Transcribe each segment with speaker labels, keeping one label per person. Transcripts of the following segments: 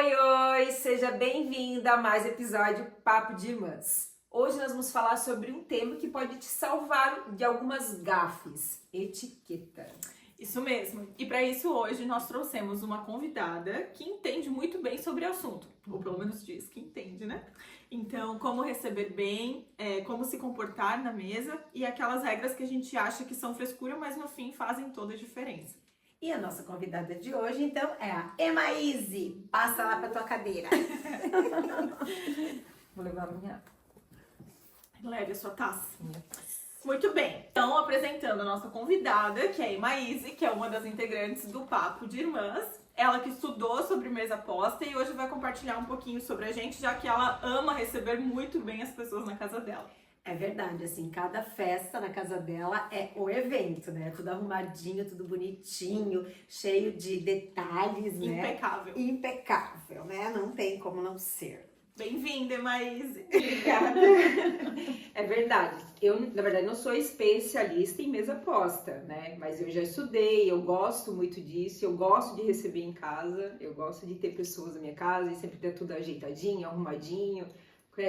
Speaker 1: Oi, seja bem-vinda a mais episódio Papo de Irmãs. Hoje nós vamos falar sobre um tema que pode te salvar de algumas gafes, etiqueta.
Speaker 2: Isso mesmo. E para isso hoje nós trouxemos uma convidada que entende muito bem sobre o assunto, ou pelo menos diz que entende, né? Então, como receber bem, como se comportar na mesa e aquelas regras que a gente acha que são frescura, mas no fim fazem toda a diferença.
Speaker 3: E a nossa convidada de hoje, então, é a Emaíse. Passa lá pra tua cadeira.
Speaker 1: Vou levar a minha.
Speaker 2: Leve a sua taça. Muito bem. Então, apresentando a nossa convidada, que é a Emaíse, que é uma das integrantes do Papo de Irmãs. Ela que estudou sobre mesa posta e hoje vai compartilhar um pouquinho sobre a gente, já que ela ama receber muito bem as pessoas na casa dela.
Speaker 3: É verdade, assim, cada festa na casa dela é o evento, né? Tudo arrumadinho, tudo bonitinho, cheio de detalhes, né?
Speaker 2: Impecável.
Speaker 3: Impecável, né? Não tem como não ser.
Speaker 2: Bem-vinda, Emaíse.
Speaker 1: Obrigada. É verdade. Eu, na verdade, não sou especialista em mesa posta, né? Mas eu já estudei, eu gosto muito disso, eu gosto de receber em casa, eu gosto de ter pessoas na minha casa e sempre ter tudo ajeitadinho, arrumadinho.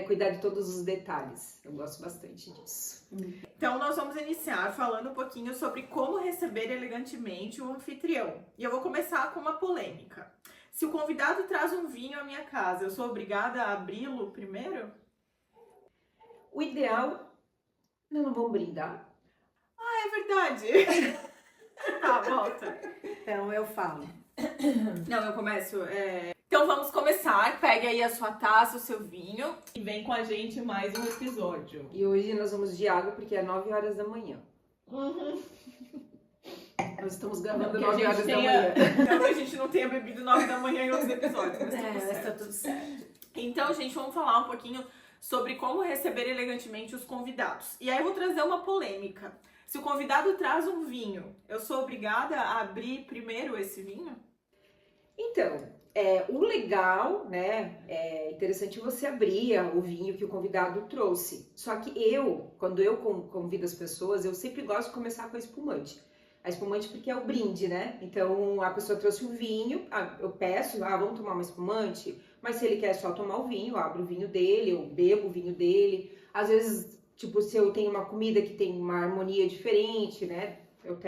Speaker 1: Cuidar de todos os detalhes. Eu gosto bastante disso.
Speaker 2: Então, nós vamos iniciar falando um pouquinho sobre como receber elegantemente o anfitrião. E eu vou começar com uma polêmica. Se o convidado traz um vinho à minha casa, eu sou obrigada a abri-lo primeiro?
Speaker 1: O ideal... Não vamos brindar?
Speaker 2: Ah, é verdade. Tá, volta.
Speaker 3: Então, eu falo.
Speaker 2: Não, eu começo. Então vamos começar. Pegue aí a sua taça, o seu vinho e vem com a gente mais um episódio.
Speaker 1: E hoje nós vamos de água porque é 9 horas da manhã. Nós estamos gravando 9 horas da manhã.
Speaker 2: Então a gente não tenha bebido 9 da manhã em outros episódios, mas
Speaker 3: Mas tá tudo certo.
Speaker 2: Então, gente, vamos falar um pouquinho sobre como receber elegantemente os convidados. E aí eu vou trazer uma polêmica. Se o convidado traz um vinho, eu sou obrigada a abrir primeiro esse vinho?
Speaker 1: Então, o legal, né, é interessante você abrir o vinho que o convidado trouxe. Só que quando eu convido as pessoas, eu sempre gosto de começar com a espumante. A espumante porque é o brinde, né? Então, a pessoa trouxe o vinho, eu peço, vamos tomar uma espumante, mas se ele quer só tomar o vinho, eu abro o vinho dele, eu bebo o vinho dele. Às vezes, tipo, se eu tenho uma comida que tem uma harmonia diferente, né? Eu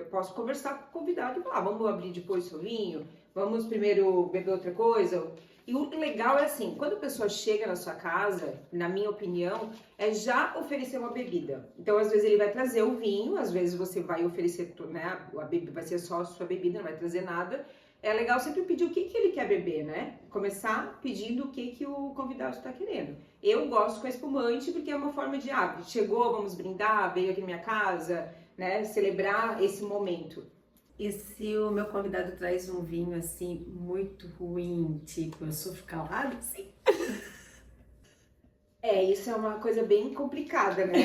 Speaker 1: posso conversar com o convidado e falar, vamos abrir depois o seu vinho? Vamos primeiro beber outra coisa? E o legal é assim, quando a pessoa chega na sua casa, na minha opinião, é já oferecer uma bebida. Então, às vezes ele vai trazer o vinho, às vezes você vai oferecer, né? A bebida vai ser só a sua bebida, não vai trazer nada. É legal sempre pedir o que ele quer beber, né? Começar pedindo o que o convidado está querendo. Eu gosto com a espumante porque é uma forma de, chegou, vamos brindar, veio aqui na minha casa, né? Celebrar esse momento.
Speaker 3: E se o meu convidado traz um vinho, assim, muito ruim, tipo, eu sou calada, assim?
Speaker 1: Isso é uma coisa bem complicada, né?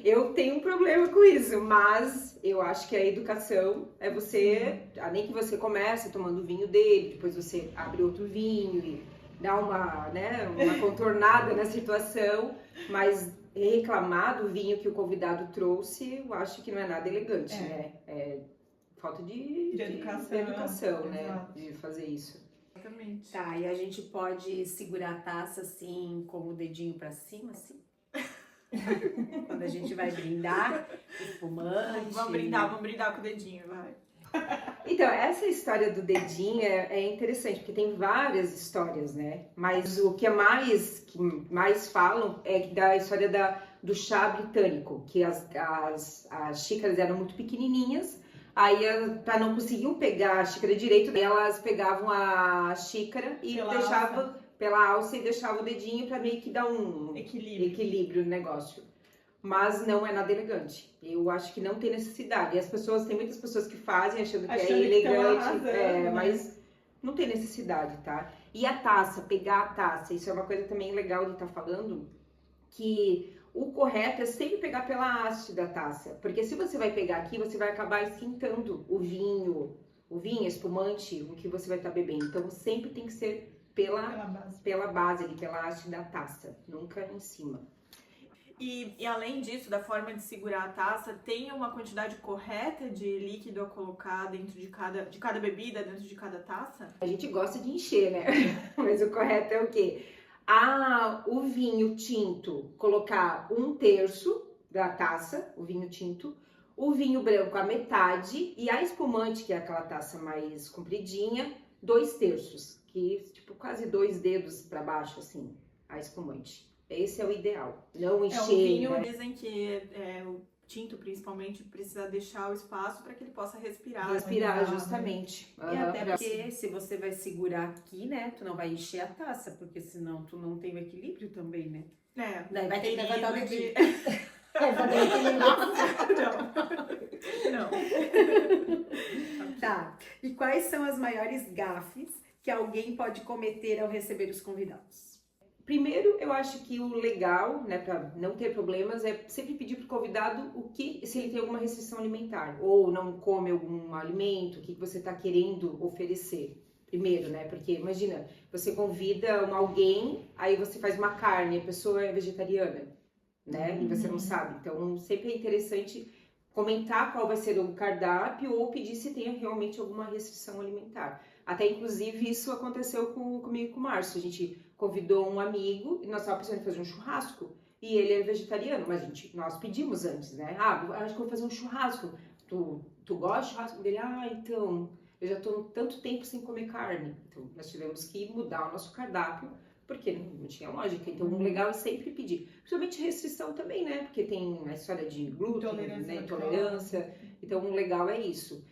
Speaker 1: Eu tenho um problema com isso, mas eu acho que a educação é você, nem que você comece tomando o vinho dele, depois você abre outro vinho e dá uma contornada na situação, mas reclamar do vinho que o convidado trouxe, eu acho que não é nada elegante, né? Falta de educação, né?
Speaker 2: Exato.
Speaker 1: De fazer isso.
Speaker 2: Exatamente.
Speaker 3: Tá, e a gente pode segurar a taça assim, com o dedinho pra cima, assim? Quando a gente vai brindar, espumante.
Speaker 2: Vamos brindar com o dedinho, vai.
Speaker 1: Então, essa história do dedinho é interessante, porque tem várias histórias, né? Mas o que mais falam é da história do chá britânico, que as xícaras eram muito pequenininhas. Aí, para não conseguir pegar a xícara direito, elas pegavam a xícara e deixavam pela alça e deixavam o dedinho para meio que dar um equilíbrio no negócio. Mas não é nada elegante. Eu acho que não tem necessidade. E tem muitas pessoas que fazem achando que é elegante, mas não tem necessidade, tá? E a taça, pegar a taça, isso é uma coisa também legal de estar falando, que o correto é sempre pegar pela haste da taça, porque se você vai pegar aqui, você vai acabar esquentando o vinho, espumante, o que você vai estar bebendo. Então, sempre tem que ser pela base ali, pela haste da taça, nunca em cima.
Speaker 2: E além disso, da forma de segurar a taça, tem uma quantidade correta de líquido a colocar dentro de cada bebida, dentro de cada taça?
Speaker 1: A gente gosta de encher, né? Mas o correto é o quê? O vinho tinto, colocar 1/3 da taça, o vinho tinto, o vinho branco a metade e a espumante, que é aquela taça mais compridinha, 2/3, que tipo quase 2 dedos para baixo, assim, a espumante. Esse é o ideal, não encher.
Speaker 2: O vinho,
Speaker 1: né?
Speaker 2: dizem que o tinto, principalmente, precisa deixar o espaço para que ele possa respirar.
Speaker 1: Respirar, justamente.
Speaker 3: E até porque se você vai segurar aqui, né, tu não vai encher a taça, porque senão tu não tem o equilíbrio também, né?
Speaker 2: Daí
Speaker 3: vai ter que levantar o
Speaker 2: perigo de-
Speaker 3: dedinho. Vai fazer o equilíbrio.
Speaker 2: Não.
Speaker 3: Tá. E quais são as maiores gafes que alguém pode cometer ao receber os convidados?
Speaker 1: Primeiro, eu acho que o legal, né, para não ter problemas, é sempre pedir para o convidado se ele tem alguma restrição alimentar, ou não come algum alimento, o que você está querendo oferecer. Primeiro, né, porque imagina, você convida alguém, aí você faz uma carne, a pessoa é vegetariana, né, e você não sabe. Então, sempre é interessante comentar qual vai ser o cardápio ou pedir se tem realmente alguma restrição alimentar. Até, inclusive, isso aconteceu comigo e com o Márcio. A gente convidou um amigo e nós estávamos pensando em fazer um churrasco e ele é vegetariano, mas nós pedimos antes, né? Acho que eu vou fazer um churrasco. Tu gosta de churrasco? Dele, então, eu já estou tanto tempo sem comer carne. Então, nós tivemos que mudar o nosso cardápio, porque não tinha lógica. Então, o legal é sempre pedir. Principalmente restrição também, né? Porque tem a história de glúten, né? Intolerância. Então, o legal é isso.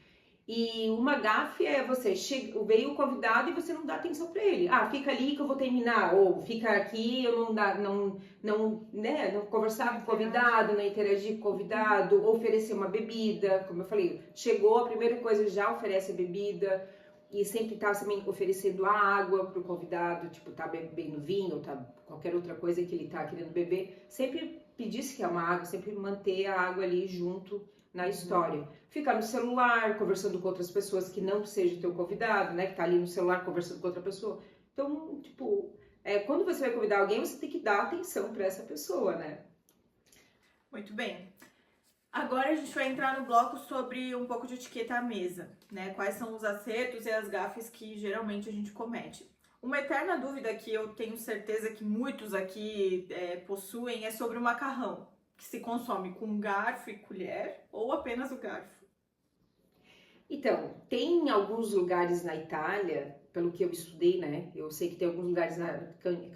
Speaker 1: E uma gafe é veio o convidado e você não dá atenção para ele. Fica ali que eu vou terminar. Ou fica aqui, eu não conversar com o convidado, não interagir com o convidado, oferecer uma bebida. Como eu falei, chegou, a primeira coisa já oferece a bebida. E sempre tá também oferecendo a água pro convidado, tipo, tá bebendo vinho, ou tá qualquer outra coisa que ele tá querendo beber. Sempre pedir se quer uma água, sempre manter a água ali junto na história. Ficar no celular, conversando com outras pessoas que não seja teu convidado, né? Que tá ali no celular conversando com outra pessoa. Então, tipo, quando você vai convidar alguém, você tem que dar atenção para essa pessoa, né?
Speaker 2: Muito bem. Agora a gente vai entrar no bloco sobre um pouco de etiqueta à mesa, né? Quais são os acertos e as gafes que geralmente a gente comete. Uma eterna dúvida que eu tenho certeza que muitos aqui possuem é sobre o macarrão, que se consome com garfo e colher ou apenas o garfo.
Speaker 1: Então, tem alguns lugares na Itália, pelo que eu estudei, né? Eu sei que tem alguns lugares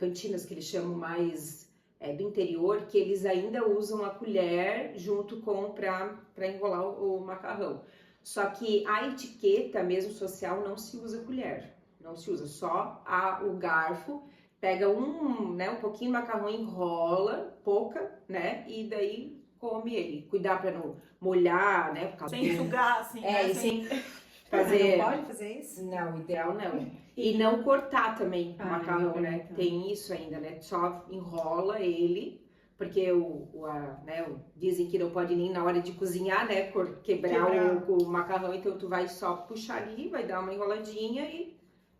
Speaker 1: cantinas que eles chamam mais do interior, que eles ainda usam a colher junto com para enrolar o macarrão. Só que a etiqueta mesmo social não se usa colher, não se usa, só o garfo. Pega um pouquinho de macarrão, enrola, pouca, né? E daí come ele. Cuidar para não molhar, né? Por causa
Speaker 2: Sem sugar, assim.
Speaker 1: Sem fazer.
Speaker 3: Não pode fazer isso?
Speaker 1: Não, ideal não. E não cortar também o macarrão, né?
Speaker 3: Então.
Speaker 1: Tem isso ainda, né? Só enrola ele, porque dizem que não pode nem na hora de cozinhar, né? Quebrar o macarrão, então tu vai só puxar ali, vai dar uma enroladinha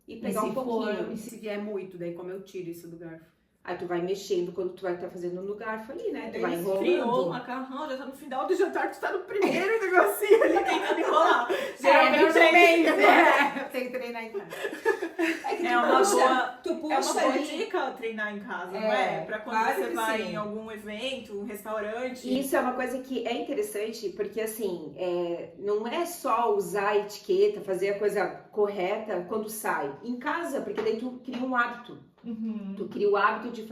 Speaker 1: e pegar um pouquinho.
Speaker 3: E se vier muito, daí como eu tiro isso do garfo?
Speaker 1: Aí tu vai mexendo quando tu vai estar fazendo no garfo ali, né? Tu vai
Speaker 2: Esfriou o
Speaker 1: enrolando.
Speaker 2: macarrão, já tá no final do jantar, tu tá no primeiro negocinho ali tentando enrolar.
Speaker 3: Eu tenho que treinar em casa.
Speaker 2: É uma boa,
Speaker 1: Tu
Speaker 2: é uma
Speaker 1: puxa
Speaker 2: boa
Speaker 1: ali.
Speaker 2: dica treinar em casa, não é? Pra quando
Speaker 1: claro
Speaker 2: você
Speaker 1: que
Speaker 2: vai
Speaker 1: sim.
Speaker 2: em algum evento, um restaurante.
Speaker 1: Isso é uma coisa que é interessante, porque assim, não é só usar a etiqueta, fazer a coisa correta quando sai. Em casa, porque daí tu cria um hábito. Tu cria o hábito de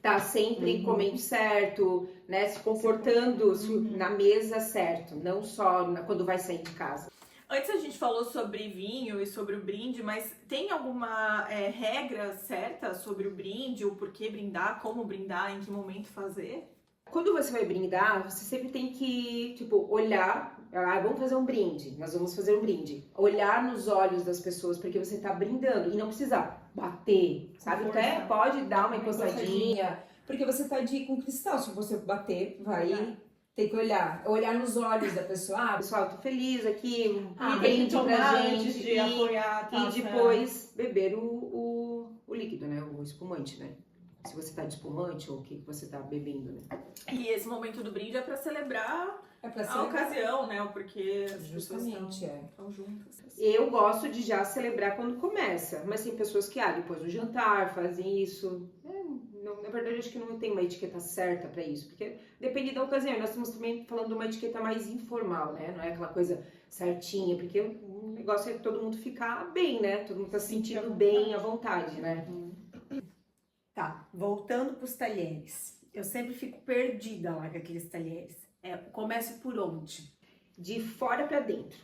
Speaker 1: tá sempre comendo certo, né? Se comportando na mesa certo, não só quando vai sair de casa.
Speaker 2: Antes a gente falou sobre vinho e sobre o brinde, mas tem alguma regra certa sobre o brinde, o porquê brindar, como brindar, em que momento fazer?
Speaker 1: Quando você vai brindar, você sempre tem que, olhar, vamos fazer um brinde, nós vamos fazer um brinde. Olhar nos olhos das pessoas, porque você tá brindando e não precisa bater, sabe? Até pode dar uma encostadinha, porque você tá com cristal, se você bater, vai... Tem que olhar nos olhos da pessoa. Pessoal, tô feliz aqui, brinde pra gente.
Speaker 2: Apoiar,
Speaker 1: e depois beber o líquido, né? O espumante, né? se você tá de espumante ou o que você tá bebendo, né?
Speaker 2: E esse momento do brinde é pra celebrar
Speaker 4: É pra
Speaker 2: a
Speaker 4: celebrar.
Speaker 2: ocasião, né? Porque as
Speaker 4: Justamente,
Speaker 2: pessoas estão juntas.
Speaker 1: Eu gosto de já celebrar quando começa, mas tem pessoas que, depois do jantar fazem isso. Na verdade, acho que não tem uma etiqueta certa pra isso, porque depende da ocasião. Nós estamos também falando de uma etiqueta mais informal, né? Não é aquela coisa certinha, porque o negócio é que todo mundo ficar bem, né? Todo mundo tá se sentindo bem à vontade, né?
Speaker 3: Tá, voltando pros talheres. Eu sempre fico perdida lá com aqueles talheres. Começo por onde?
Speaker 1: De fora pra dentro.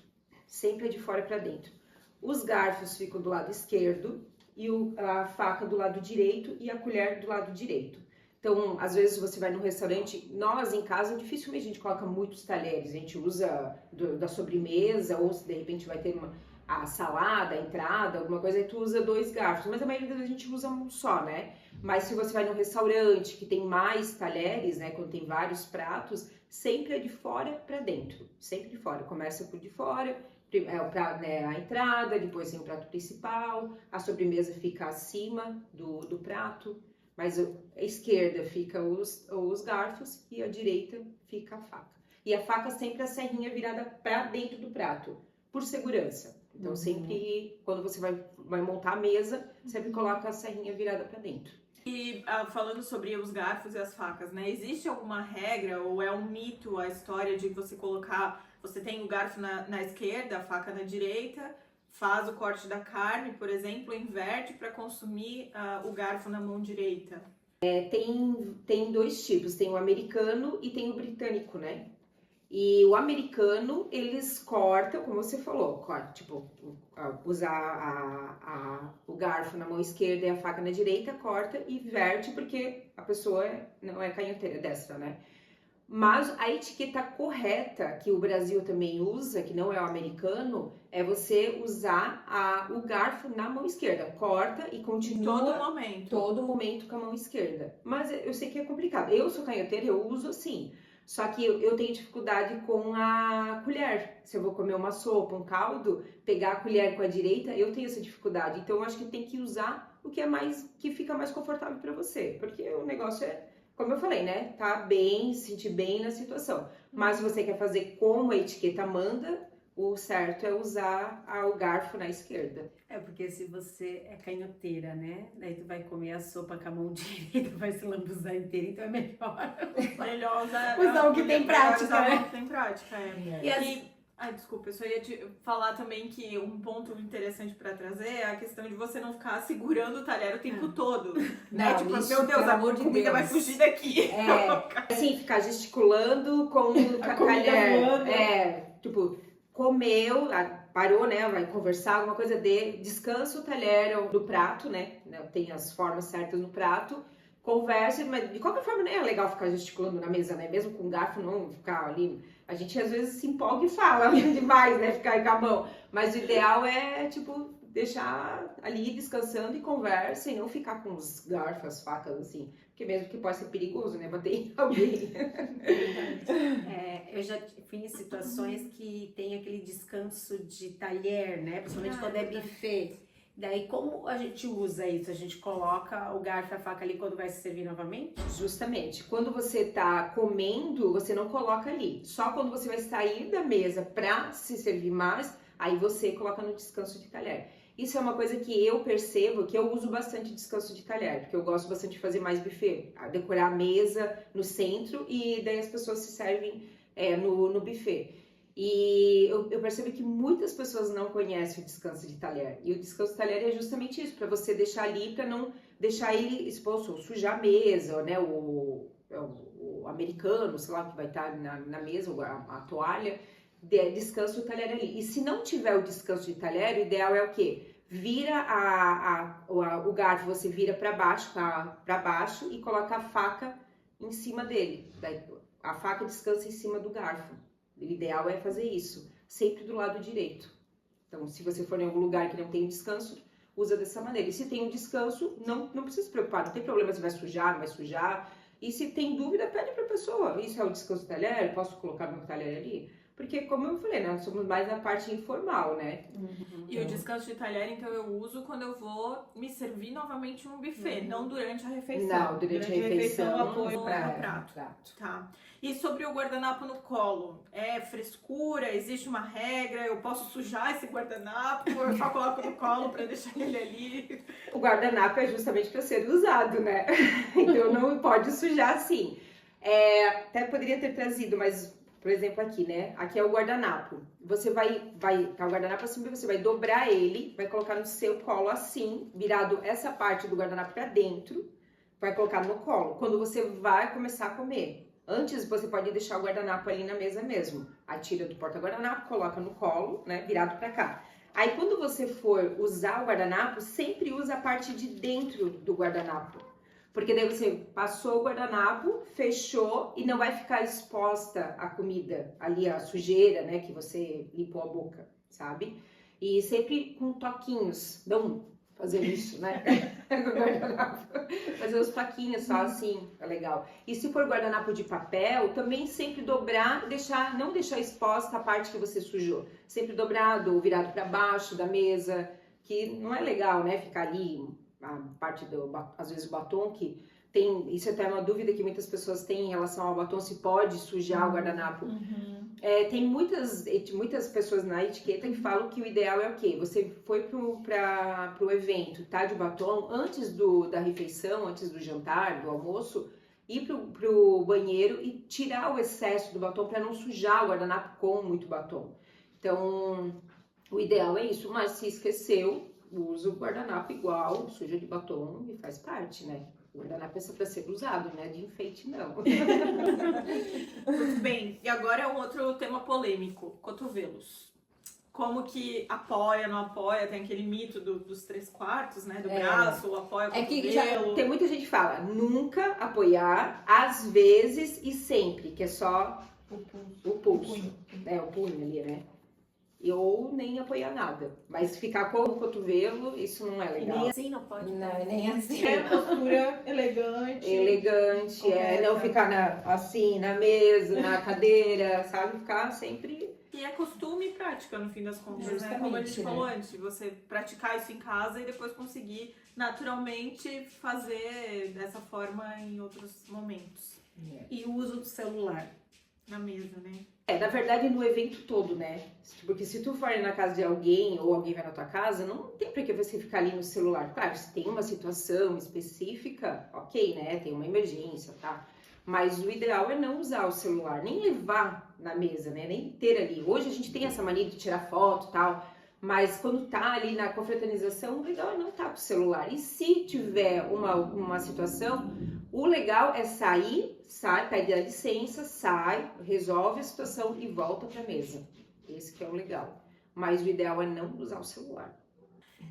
Speaker 1: Sempre é de fora pra dentro. Os garfos ficam do lado esquerdo e a faca do lado direito e a colher do lado direito. Então, às vezes você vai num restaurante, nós em casa dificilmente a gente coloca muitos talheres, a gente usa da sobremesa ou se de repente vai ter a salada, a entrada, alguma coisa, aí tu usa 2 garfos, mas a maioria das vezes a gente usa um só, né? Mas se você vai num restaurante que tem mais talheres, né, quando tem vários pratos, sempre é de fora para dentro, sempre de fora. Começa por de fora, a entrada, depois tem o prato principal, a sobremesa fica acima do prato, mas a esquerda fica os garfos e a direita fica a faca. E a faca sempre a serrinha virada para dentro do prato, por segurança. Então sempre, quando você vai montar a mesa, sempre coloca a serrinha virada para dentro.
Speaker 2: E falando sobre os garfos e as facas, né? Existe alguma regra ou é um mito a história de você colocar... Você tem o garfo na esquerda, a faca na direita, faz o corte da carne, por exemplo, inverte para consumir o garfo na mão direita?
Speaker 1: Tem 2 tipos, tem o americano e tem o britânico, né? E o americano, eles cortam, como você falou, usar o garfo na mão esquerda e a faca na direita, corta e verte, porque a pessoa não é canhoteira, destra, né? Mas a etiqueta correta, que o Brasil também usa, que não é o americano, é você usar o garfo na mão esquerda. Corta e continua todo momento com a mão esquerda. Mas eu sei que é complicado. Eu sou canhoteira, eu uso assim. Só que eu tenho dificuldade com a colher. Se eu vou comer uma sopa, um caldo, pegar a colher com a direita, eu tenho essa dificuldade. Então eu acho que tem que usar o que fica mais confortável para você. Porque o negócio é, como eu falei, né? Tá bem, se sentir bem na situação. Mas se você quer fazer como a etiqueta manda, o certo é usar o garfo na esquerda.
Speaker 3: Porque se você é canhoteira, né? Daí tu vai comer a sopa com a mão direita, vai se lambuzar inteira, então é melhor
Speaker 2: Usar
Speaker 3: o que tem prática, né?
Speaker 2: O que tem prática, desculpa, eu só ia te falar também que um ponto interessante pra trazer é a questão de você não ficar segurando o talher o tempo todo. Né?
Speaker 4: Não,
Speaker 2: Tipo,
Speaker 4: isso,
Speaker 2: meu Deus,
Speaker 4: pelo
Speaker 2: a
Speaker 4: amor de
Speaker 2: comida
Speaker 4: Deus.
Speaker 2: vai fugir daqui.
Speaker 1: Assim, ficar gesticulando com o talher. Tipo, comeu, parou, né? Vai conversar, alguma coisa, descansa o talher do prato, né? Tem as formas certas no prato. Conversa, mas de qualquer forma nem é legal ficar gesticulando na mesa, né? Mesmo com garfo, não ficar ali. A gente às vezes se empolga e fala demais, né? Ficar aí com a mão. Mas o ideal é, tipo, deixar ali descansando e conversa e não ficar com os garfos, as facas, assim. Porque mesmo que pode ser perigoso, né? Bater em alguém.
Speaker 3: Eu já fui em situações que tem aquele descanso de talher, né? Principalmente quando é buffet. Daí, como a gente usa isso? A gente coloca o garfo e a faca ali quando vai se servir novamente?
Speaker 1: Justamente. Quando você tá comendo, você não coloca ali. Só quando você vai sair da mesa pra se servir mais, aí você coloca no descanso de talher. Isso é uma coisa que eu percebo, que eu uso bastante descanso de talher, porque eu gosto bastante de fazer mais buffet, decorar a mesa no centro e daí as pessoas se servem no buffet. E eu percebo que muitas pessoas não conhecem o descanso de talher. E o descanso de talher é justamente isso, para você deixar ali, para não deixar ele exposto, sujar a mesa, né? O americano, sei lá, que vai estar na mesa, a toalha, descansa o talher ali. E se não tiver o descanso de talher, o ideal é o quê? Vira o garfo, você vira para baixo e coloca a faca em cima dele. Daí, a faca descansa em cima do garfo. O ideal é fazer isso, sempre do lado direito. Então, se você for em algum lugar que não tem descanso, usa dessa maneira. E se tem um descanso, não precisa se preocupar, não tem problema se vai sujar, não vai sujar. E se tem dúvida, pede para a pessoa, isso é o descanso do talher? Posso colocar meu talher ali? Porque, como eu falei, nós somos mais na parte informal, né?
Speaker 2: E o descanso de talher, então, eu uso quando eu vou me servir novamente um buffet, não durante a refeição.
Speaker 1: Não, durante a refeição,
Speaker 2: eu apoio no
Speaker 1: prato.
Speaker 2: prato. Tá. E sobre o guardanapo no colo, é frescura? Existe uma regra? Eu posso sujar esse guardanapo? Eu só coloco no colo pra deixar ele ali?
Speaker 1: O guardanapo é justamente para ser usado, né? Então não pode sujar assim. Até poderia ter trazido, mas, por exemplo, aqui, né? Aqui é o guardanapo. Você vai tá o guardanapo assim, você vai dobrar ele, vai colocar no seu colo assim, virado essa parte do guardanapo para dentro, vai colocar no colo. Quando você vai começar a comer. Antes, você pode deixar o guardanapo ali na mesa mesmo. Aí tira do porta-guardanapo, coloca no colo, né? Virado para cá. Aí, quando você for usar o guardanapo, sempre usa a parte de dentro do guardanapo. Porque daí você passou o guardanapo, fechou e não vai ficar exposta a comida, ali a sujeira, né? Que você limpou a boca, sabe? E sempre com toquinhos. Não fazer isso, né? Fazer os toquinhos só assim, é legal. E se for guardanapo de papel, também sempre dobrar, não deixar exposta a parte que você sujou. Sempre dobrado ou virado para baixo da mesa, que não é legal, né? Ficar ali, a parte às vezes o batom que tem, isso é até uma dúvida que muitas pessoas têm em relação ao batom, se pode sujar o guardanapo. Tem muitas pessoas na etiqueta que falam que o ideal é o quê? Você foi pro evento, tá de batom, antes da refeição, antes do jantar, do almoço, ir pro banheiro e tirar o excesso do batom para não sujar o guardanapo com muito batom. Então, o ideal é isso, mas se esqueceu, usa o guardanapo igual, suja de batom e faz parte, né? O guardanapo é para ser usado, né? De enfeite, não.
Speaker 2: Muito bem. E agora é um outro tema polêmico. Cotovelos. Como que apoia, não apoia? Tem aquele mito dos 3/4, né? Do braço, ou apoia o cotovelo.
Speaker 1: Tem muita gente que fala, nunca apoiar, às vezes e sempre, que é só o pulso. O punho ali, né? Ou nem apoiar nada. Mas ficar com o cotovelo, isso não é legal.
Speaker 3: Nem assim não pode.
Speaker 1: Não, nem assim.
Speaker 2: É postura elegante.
Speaker 1: Elegante, não ficar assim, na mesa, na cadeira, sabe? Ficar sempre...
Speaker 2: E é costume e prática, no fim das contas, né? Como a gente falou antes, você praticar isso em casa e depois conseguir naturalmente fazer dessa forma em outros momentos.
Speaker 3: E o uso do celular
Speaker 2: na mesa, né?
Speaker 1: Na verdade, no evento todo, né? Porque se tu for na casa de alguém ou alguém vai na tua casa, não tem pra que você ficar ali no celular. Claro, se tem uma situação específica, ok, né? Tem uma emergência, tá? Mas o ideal é não usar o celular, nem levar na mesa, né? Nem ter ali. Hoje a gente tem essa mania de tirar foto e tal, mas quando tá ali na confraternização, o legal é não estar com o celular. E se tiver uma situação, o legal é sair, pede a licença, sai, resolve a situação e volta pra mesa. Esse que é o legal. Mas o ideal é não usar o celular.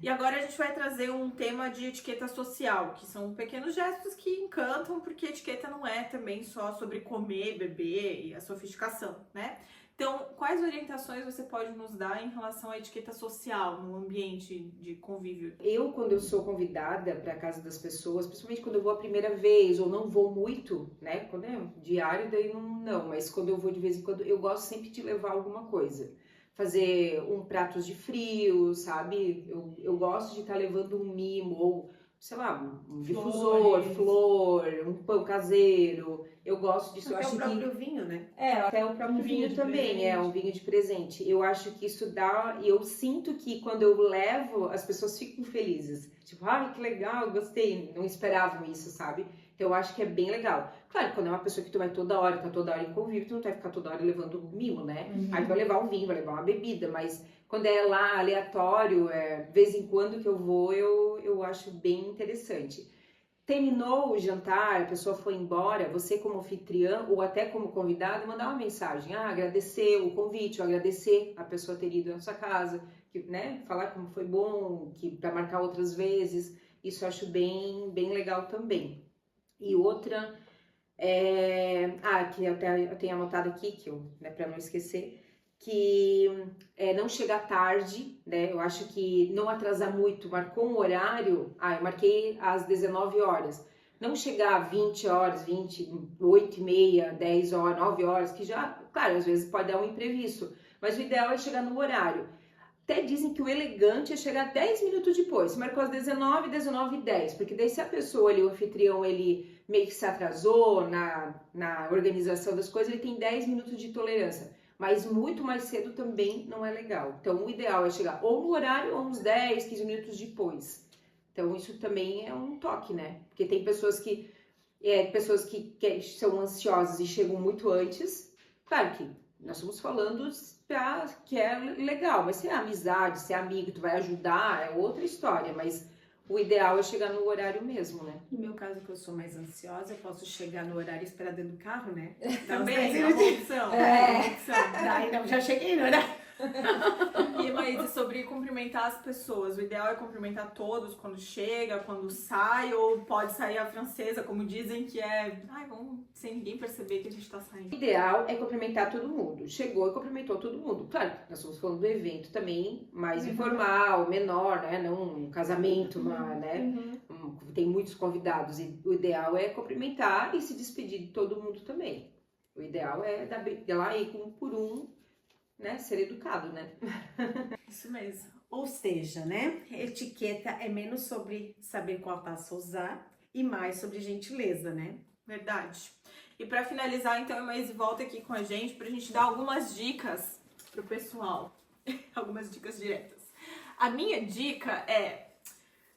Speaker 2: E agora a gente vai trazer um tema de etiqueta social, que são pequenos gestos que encantam, porque etiqueta não é também só sobre comer, beber e a sofisticação, né? Então, quais orientações você pode nos dar em relação à etiqueta social no ambiente de convívio?
Speaker 1: Quando eu sou convidada para a casa das pessoas, principalmente quando eu vou a primeira vez ou não vou muito, né? Quando é diário, daí não, mas quando eu vou de vez em quando, eu gosto sempre de levar alguma coisa. Fazer pratos de frio, sabe? Eu gosto de estar levando um mimo ou, sei lá, um difusor, flor, um pão caseiro. Eu gosto disso.
Speaker 3: Até o próprio vinho, né?
Speaker 1: Até o próprio vinho também, um vinho de presente. Eu acho que isso dá, e eu sinto que quando eu levo, as pessoas ficam felizes. Tipo, que legal, gostei, não esperavam isso, sabe? Então eu acho que é bem legal. Claro, quando é uma pessoa que tu vai toda hora, tá toda hora em convívio, tu não vai ficar toda hora levando mimo, né? Aí tu vai levar um vinho, vai levar uma bebida, mas quando é lá aleatório, de vez em quando que eu vou, eu acho bem interessante. Terminou o jantar, a pessoa foi embora, você como anfitriã ou até como convidado, mandar uma mensagem, agradecer o convite, ou agradecer a pessoa ter ido na sua casa, né? Falar como foi bom, para marcar outras vezes, isso eu acho bem legal também. E outra, que eu tenho anotado aqui, para não esquecer, que não chegar tarde, né? Eu acho que não atrasar muito, marcou um horário, eu marquei às 19 horas, não chegar a 20 horas, 8 e meia, 10 horas, 9 horas, que já, claro, às vezes pode dar um imprevisto, mas o ideal é chegar no horário. Até dizem que o elegante é chegar 10 minutos depois. Você marcou às 19, 19 e 10. Porque daí se a pessoa ali, o anfitrião, ele meio que se atrasou na organização das coisas, ele tem 10 minutos de tolerância. Mas muito mais cedo também não é legal. Então o ideal é chegar ou no horário ou uns 10, 15 minutos depois. Então isso também é um toque, né? Porque tem pessoas que são ansiosas e chegam muito antes. Claro que nós estamos falando que é legal, mas se é amizade, se é amigo, tu vai ajudar, é outra história, mas o ideal é chegar no horário mesmo, né?
Speaker 3: No meu caso, que eu sou mais ansiosa, eu posso chegar no horário e esperar dentro do carro, né?
Speaker 2: Também é uma opção.
Speaker 3: Daí não, já cheguei no horário.
Speaker 2: E Maísa, sobre cumprimentar as pessoas, o ideal é cumprimentar todos quando chega, quando sai, ou pode sair a francesa, como dizem, que é, vamos sem ninguém perceber que a gente tá saindo.
Speaker 1: O ideal é cumprimentar todo mundo. Chegou e cumprimentou todo mundo. Claro, nós estamos falando do evento também mais informal, menor, né? Não um casamento, né? Tem muitos convidados e o ideal é cumprimentar e se despedir de todo mundo também. O ideal é dar lá e um por um, né, ser educado, né?
Speaker 2: Isso mesmo.
Speaker 3: Ou seja, né, etiqueta é menos sobre saber qual taça usar e mais sobre gentileza, né?
Speaker 2: Verdade. E pra finalizar, então, a Maísa volta aqui com a gente pra gente dar algumas dicas pro pessoal. Algumas dicas diretas. A minha dica é: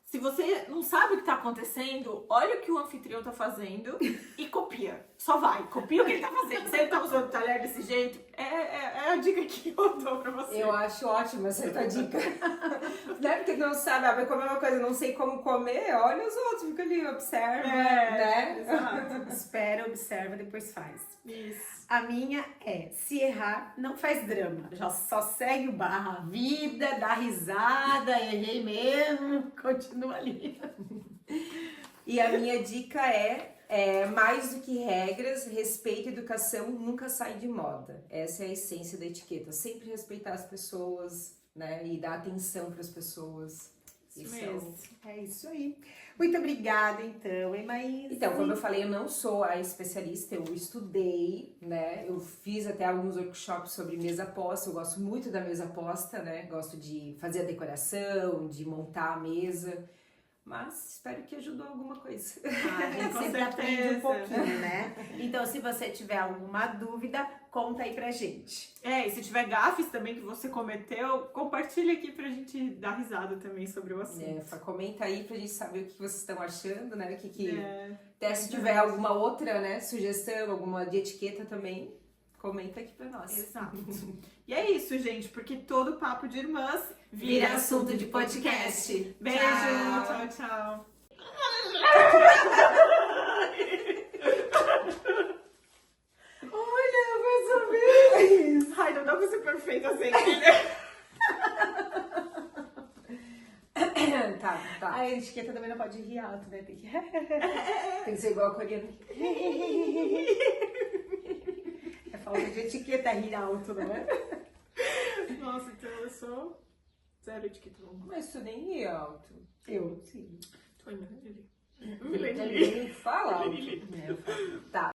Speaker 2: se você não sabe o que tá acontecendo, olha o que o anfitrião tá fazendo e copia. Só vai, copia o que ele tá fazendo. Se ele tá usando o talher desse jeito, é a dica que eu dou pra você.
Speaker 1: Eu acho ótima essa tua dica. Né? Porque não sabe, vai comer uma coisa, não sei como comer, olha os outros, fica ali, observa, né?
Speaker 2: Exato.
Speaker 3: Espera, observa, depois faz.
Speaker 2: Isso.
Speaker 3: A minha é: se errar, não faz drama. Já só segue o barra a vida, dá risada, errei mesmo, continua ali.
Speaker 1: E a minha dica mais do que regras, respeito e educação nunca sai de moda. Essa é a essência da etiqueta. Sempre respeitar as pessoas, né? E dar atenção para as pessoas.
Speaker 2: Isso mesmo.
Speaker 3: É isso aí. Muito obrigada, então, hein, Maísa?
Speaker 1: Então, como eu falei, eu não sou a especialista, eu estudei, né? Eu fiz até alguns workshops sobre mesa posta, eu gosto muito da mesa posta, né? Gosto de fazer a decoração, de montar a mesa, mas espero que ajudou alguma coisa.
Speaker 3: A gente sempre aprende um pouquinho, né? Então, se você tiver alguma dúvida, conta aí pra gente.
Speaker 2: E se tiver gafes também que você cometeu, compartilha aqui pra gente dar risada também sobre o assunto.
Speaker 1: Comenta aí pra gente saber o que vocês estão achando, né? Até se tiver alguma outra, né, sugestão, alguma de etiqueta também, comenta aqui pra nós.
Speaker 2: Exato. E é isso, gente, porque todo papo de irmãs
Speaker 3: vira assunto de podcast.
Speaker 2: Beijo, tchau, tchau.
Speaker 3: Olha, mais ou menos.
Speaker 2: Ai, não dá pra ser perfeita assim.
Speaker 1: Tá.
Speaker 3: A etiqueta também não pode rir alto, né? Tem que...
Speaker 1: Tem que ser igual a coreana.
Speaker 3: É falta de etiqueta rir alto, não é?
Speaker 2: Nossa, então eu sou zero etiqueta.
Speaker 1: Mas tu nem ri alto.
Speaker 3: Eu, sim.
Speaker 2: Tô indo,
Speaker 1: Fala alto. Tá.